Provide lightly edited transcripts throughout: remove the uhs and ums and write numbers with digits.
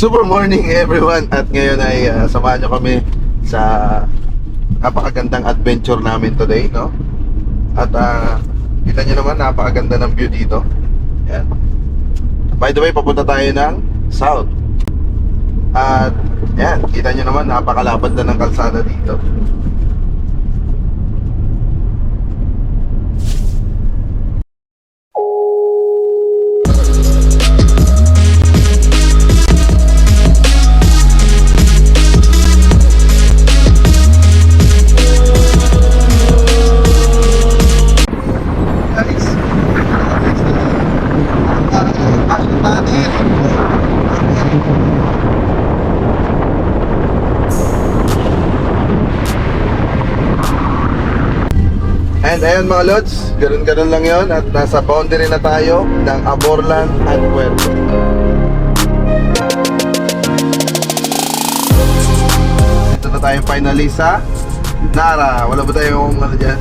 Super morning everyone. At ngayon ay samahan nyo kami sa napakagandang adventure namin today, no? At kita nyo naman, napakaganda ng view dito. Yan. By the way, papunta tayo ng south. At yan, kita nyo naman, napakalapad na ng kalsada dito. And ayun mga lods, ganun-ganun lang yon at nasa boundary na tayo ng Aborlan at Puerto. Ito na tayo finally sa Nara. Wala ba tayong ano dyan?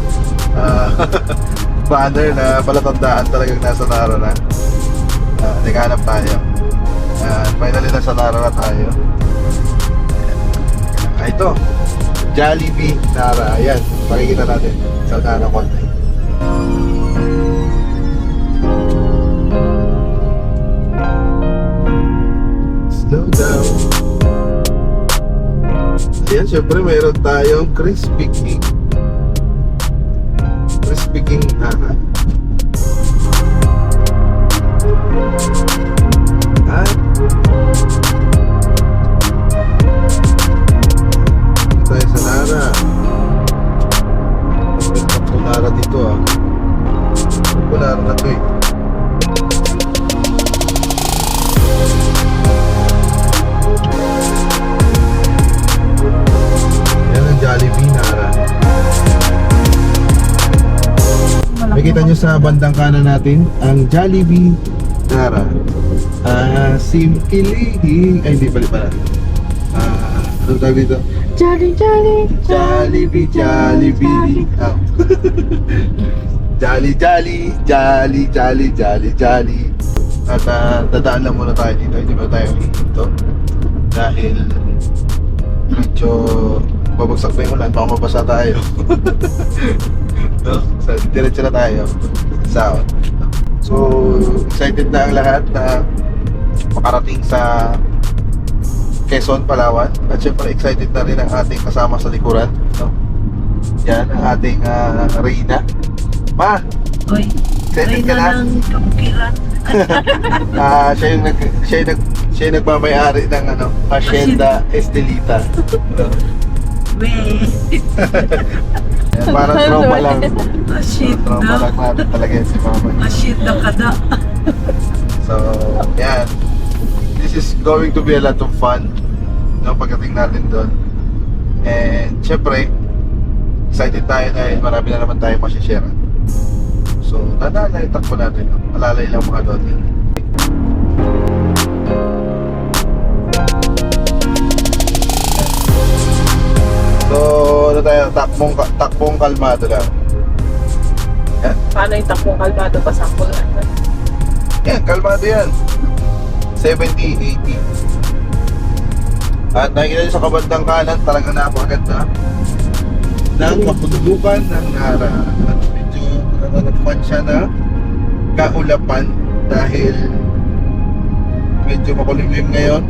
Banner na palatandaan talagang nasa Nara na. Naghanap tayo. Finally nasa Nara na tayo. Ito, Jollibee Nara. Ayan, pakikita natin sa Nara konti. Slow down. Ayan, syempre mayroon tayong Crispy King. Crispy King Nara. At tayo sa Nara. Welcome to Nara dito Popular na to Yan ang Jollibee Nara. Makikita nyo sa bandang kanan natin ang Jollibee Nara. Simkiling. Ay, hindi pala. Ano tawag dito? Jollibee. Jolly. At dadaan lang muna tayo dito. Hindi ba tayo dito? Dahil medyo babagsak pa yung ulan. Baka mabasa tayo. No? So, diretso na tayo south. So, excited na ang lahat na makarating sa Quezon, Palawan. At syempre excited na rin ang ating kasama sa likuran, no? Yan, ang ating Reyna. Ma! Oy, Excited ka na? kabukiran. Siya yung nagmamayari ng Hacienda Estelita. Weh. Yan, parang trauma lang. Ashit Trauma na. lang natin talaga yan si Mama. Ashit na kada. So, yan. This is going to be a lot of fun, no, pagdating natin doon. And syempre, excited tayo dahil marami na naman tayo masishare. So, dadalay, takbo natin, no? Alalay lang mga doon. So, ano tayo? Takbong kalmado lang. Yan. Paano yung takbong kalmado pa sa kulan? Yan, kalmado yan. 70, 80. At nakikita nyo sa kabandang kanan, talagang napakaganda ng kapulukan ng Nara. At medyo nananagpan siya na kaulapan dahil medyo makulimlim ngayon.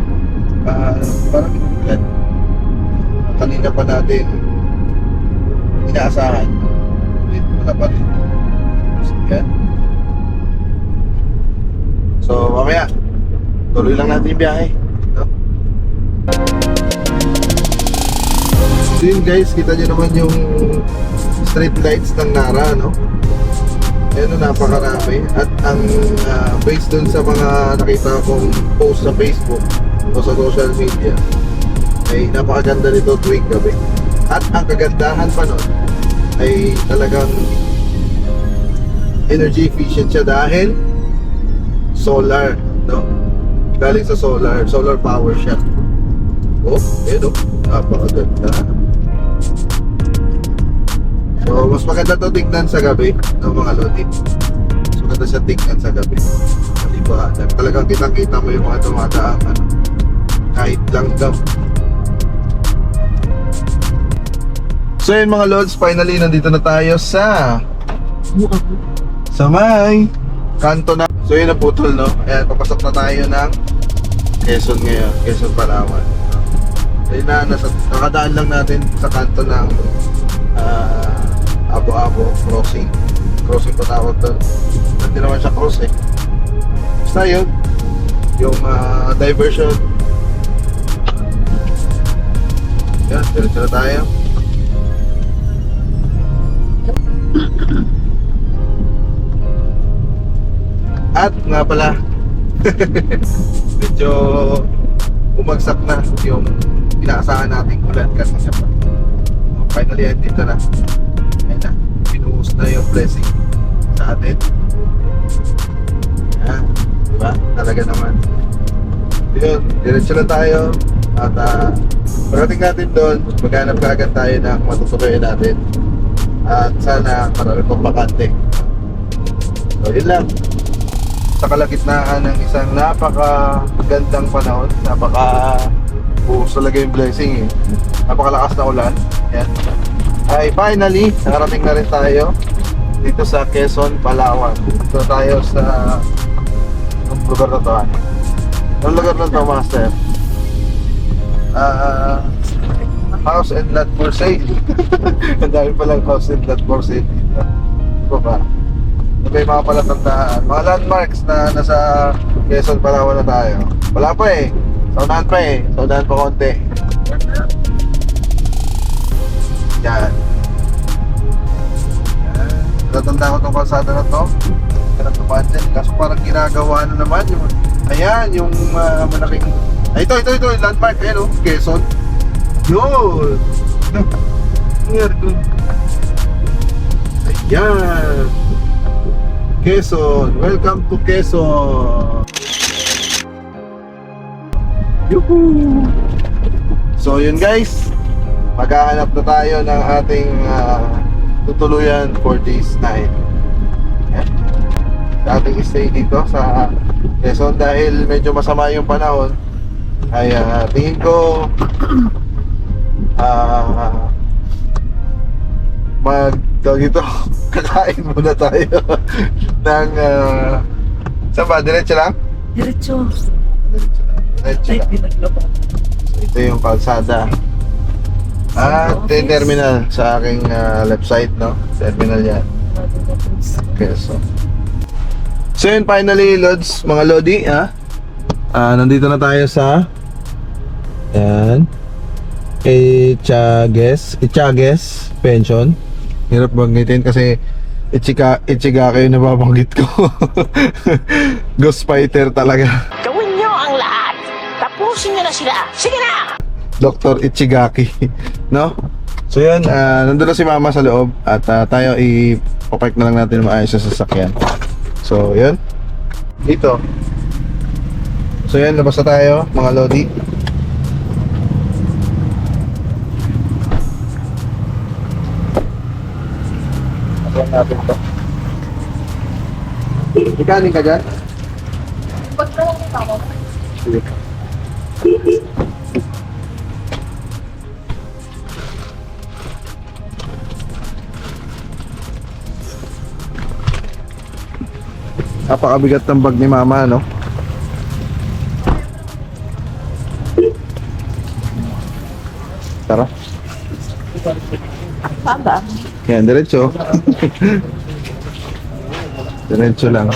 Parang ulan. Kanina pa natin inaasahan. Wala pa rin. Yan. So, mamaya tuloy lang natin yung biyahe, no? So yun guys, kita nyo naman yung street lights ng Nara, no? Ayan, napakarami. At ang based dun sa mga nakita kong post sa Facebook o sa social media, ay napakaganda nito tuwing gabi. At ang kagandahan pa nun ay talagang energy efficient siya dahil solar, no? Galing sa solar power siya. Oh, yun napakaganda. So, mas maganda to tignan sa gabi, no, mga lodi. Mas maganda siya tignan sa gabi. Maliwanag. Talagang kitang-kita mo yung mga dumadaang kahit langgam. So yun mga lods, finally nandito na tayo sa may kanto na. So yun ang putol, no? Ayan, papasok na tayo ng Quezon ngayon, Quezon Palawan. Ayun na, nakadaan lang natin sa kanto ng Abo-Abo crossing pa tawag doon. Hindi naman siya cross eh. Basta yun, yung diversion. Yan, diretso na tayo. At nga pala, medyo bumagsak na yung inaasahan nating ulan kanina pa. Finally, dito na. Ayan na, pinuhos na yung blessing sa atin. Ayan, diba? Talaga naman. Yun, diretso na tayo. At pagdating natin doon, maghanap ka agad tayo ng matutuloy natin. At sana marami pang bakante. So yun lang. Sa kalagitnaan ng isang napakagandang panahon, buhos talaga yung blessing eh. Napakalakas na ulan. Yan. Ay finally, nakarating na rin tayo dito sa Quezon, Palawan. Dito tayo sa anong lugar na to? Anong lugar na to, Master? House and lot for sale. Ang dami palang house and lot for sale dito. Ito ba? May mga palatandaan, mga landmarks na nasa Quezon, Palawan na tayo. Wala pa eh. Saunahan pa konti. Yan. Tatanda ko itong kalsada na to. Pinatumaan dyan. Kaso parang ginagawa na naman yung ayan, yung malaking ito, yung landmark. Ayan o, Quezon. Yun. Nangyari dun. Ayan. Quezon, welcome to Quezon. Yuhu! So yun guys, maghahanap na tayo ng ating tutuluyan for this night. Yan. Sa ating stay dito sa Quezon, dahil medyo masama yung panahon, ay tingin ko kakain muna tayo ng saan ba? Diretso lang? Diretso. Diretso Ay, lang. pinaglaba. So, ito yung kalsada. At yung terminal sa aking left side, no? Terminal yan. Okay, so yun, finally, Lods, mga Lodi, nandito na tayo sa yan Echagues Pension. Hirap banggitin kasi Ichigaki yung nababanggit ko. Ghost fighter talaga. Gawin nyo ang lahat. Tapusin nyo na sila. Sige na! Dr. Ichigaki. No? So yun, nandun na si Mama sa loob. At tayo ipapark na lang natin maayos sa sasakyan. So yun, dito. So yun, labas na tayo mga Lodi. Ayan natin to. Ikanin ka dyan? Sige. Napakabigat ng bag ni Mama, no? Tara. Baba. Yan, diretso. Diretso lang.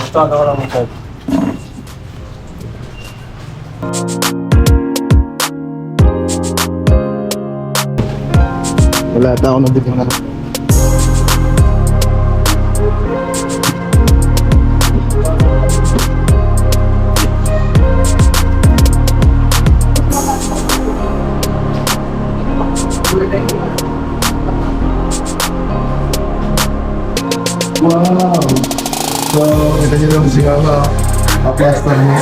Wala ata ako nabigyan na lang. Wow! So, kita nyo lang si Mama. Aplastar niya.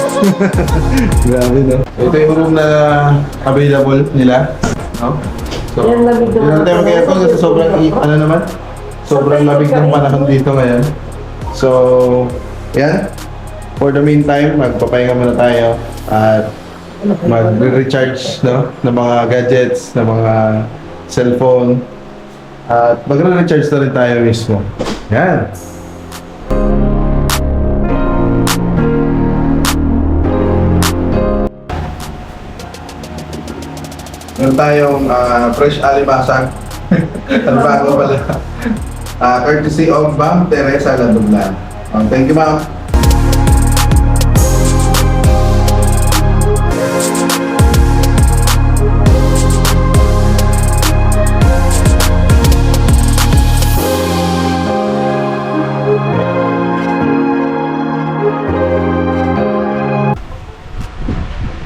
Grabe, no? Ito yung room na available nila. No? So, yun lang tayo mag-aircon kasi sobrang, ano naman? Sobrang labig ng panahon dito ngayon. So, yan. For the meantime, magpapahinga muna tayo. At magre-recharge, no, ng mga gadgets, ng mga cellphone. At magre-recharge na rin tayo mismo. Yan. Meron tayong fresh alibasag. Ano bago pala? Courtesy of Ma'am Teresa Ladublan. Thank you, ma'am.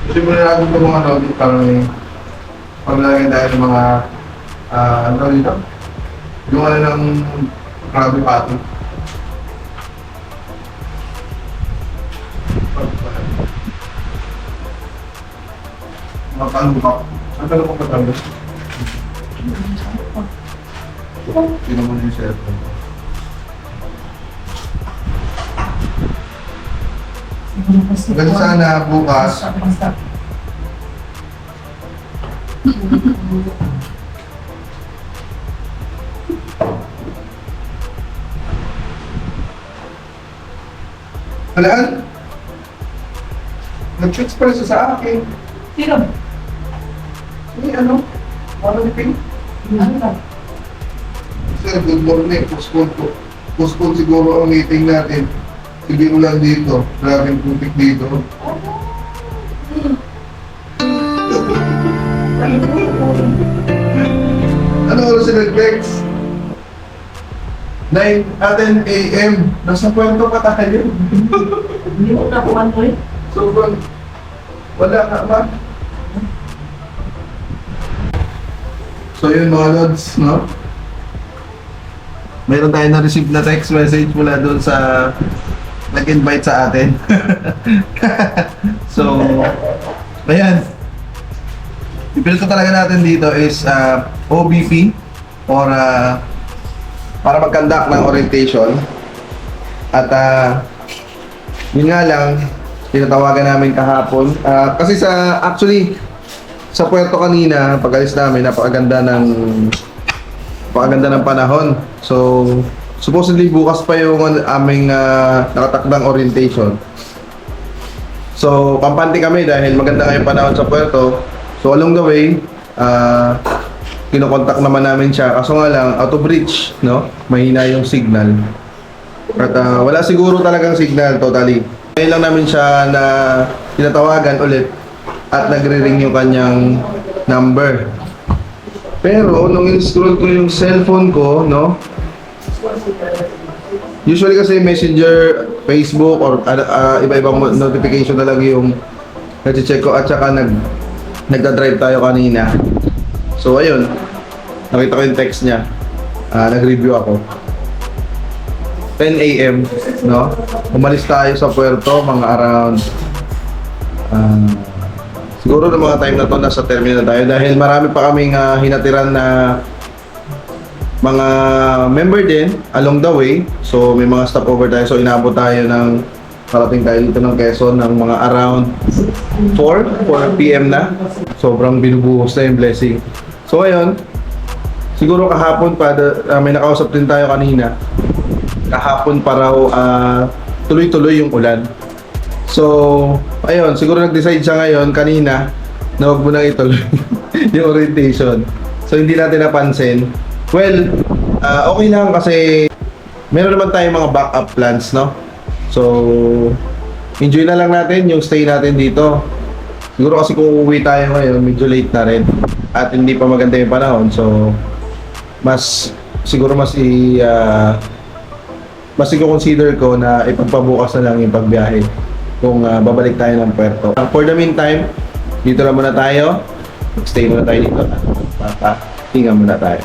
Kasi muna natin ito mga lobby para may paglalagyan tayo ng mga ano tawag dito? Yung ano ng Krabby Patty. Mga kalubak. Ang kalubak na tayo? Sino mo na yung cellphone? Kasi sana bukas Alaan? Nag-shoot pa siya sa akin. Sino? Hindi, ano? Ano ni Ping? Ano ba? Sir, good morning. Postpone siguro ang meeting natin. Siguro lang dito. Maraming putik dito. Ano oras si Nag-Bex? 10 a.m. Nasa kwento pa tayo. Hindi mo nakuha mo eh. So, wala nga ma. So yun mga lods, no? Meron tayo na-receive na text message mula doon sa nag-invite sa atin. So, ayan. Ipil ko talaga natin dito is OBP or para mag-conduct ng orientation. At yun nga lang, tinatawagan namin kahapon. Kasi actually, sa puerto kanina, pag-alis namin, napakaganda ng panahon. So, supposedly bukas pa yung aming nakatakdang orientation. So, kampante kami dahil maganda nga yung panahon sa puerto. So, along the way, kinokontak naman namin siya. Kaso nga lang, out of reach, no? Mahina yung signal. At wala siguro talagang signal totally. Ngayon lang namin siya na tinatawagan ulit at nagre-ring yung kanyang number. Pero nung in-scroll ko yung cellphone ko, no? Usually kasi Messenger, Facebook or iba-ibang notification na lang yung nag-check ko at saka nagda-drive tayo kanina. So ayun, nakita ko yung text niya. Nag-review ako. 10 a.m. no? Umalis tayo sa puerto mga around siguro ng mga time na to nasa terminal tayo dahil marami pa kaming hinatiran na mga member din along the way. So may mga stopover tayo. So inabot tayo ng parating tayo dito ng Quezon ng mga around 4 p.m. na. Sobrang binubuhos na yung blessing. So ayun, siguro kahapon pa may nakausap din tayo kanina. Kahapon pa raw tuloy-tuloy yung ulan. So, ayun, siguro nag-decide siya ngayon kanina na huwag mo nang ituloy yung orientation. So, hindi natin napansin. Well, okay lang kasi meron naman tayong mga backup plans, no? So, enjoy na lang natin yung stay natin dito. Siguro kasi kung uuwi tayo ngayon, medyo late na rin. At hindi pa maganda yung panahon. So, siguro mas i-consider ko na ipagpabukas na lang yung pagbiyahe kung babalik tayo ng puerto. For the meantime, dito na muna tayo. Stay muna tayo dito at papahinga muna tayo.